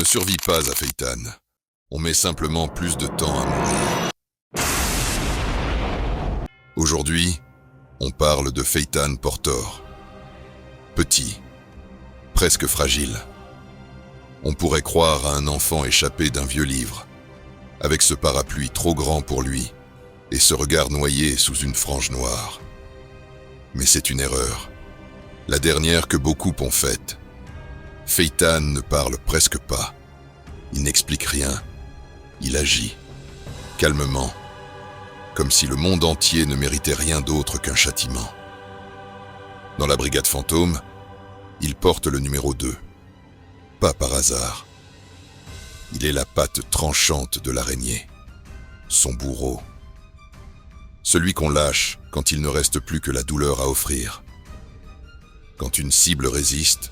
ne survit pas à Phaeton. On met simplement plus de temps à mourir. Aujourd'hui, on parle de Phaeton Portor. Petit, presque fragile. On pourrait croire à un enfant échappé d'un vieux livre, avec ce parapluie trop grand pour lui et ce regard noyé sous une frange noire. Mais c'est une erreur, la dernière que beaucoup ont faite. Phaeton ne parle presque pas. Il n'explique rien. Il agit, calmement, comme si le monde entier ne méritait rien d'autre qu'un châtiment. Dans la brigade fantôme, il porte le numéro 2. Pas par hasard. Il est la patte tranchante de l'araignée, son bourreau. Celui qu'on lâche quand il ne reste plus que la douleur à offrir. Quand une cible résiste,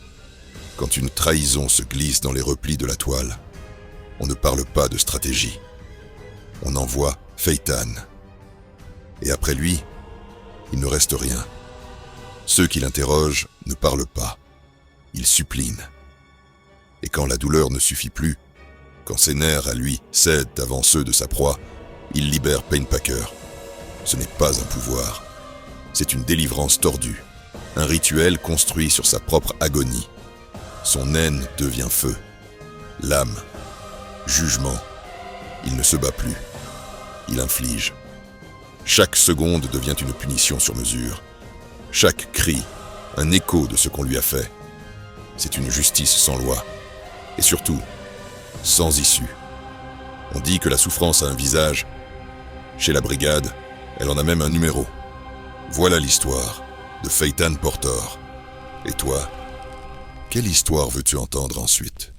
quand une trahison se glisse dans les replis de la toile, on ne parle pas de stratégie. On envoie Phaeton. Et après lui, il ne reste rien. Ceux qui l'interrogent ne parlent pas. Ils supplinent. Et quand la douleur ne suffit plus, quand ses nerfs à lui cèdent avant ceux de sa proie, il libère Painpacker. Ce n'est pas un pouvoir. C'est une délivrance tordue. Un rituel construit sur sa propre agonie. Son haine devient feu. Lame. Jugement. Il ne se bat plus. Il inflige. Chaque seconde devient une punition sur mesure. Chaque cri, un écho de ce qu'on lui a fait. C'est une justice sans loi. Et surtout, sans issue. On dit que la souffrance a un visage. Chez la brigade, elle en a même un numéro. Voilà l'histoire de Phaeton Portor. Et toi, quelle histoire veux-tu entendre ensuite ?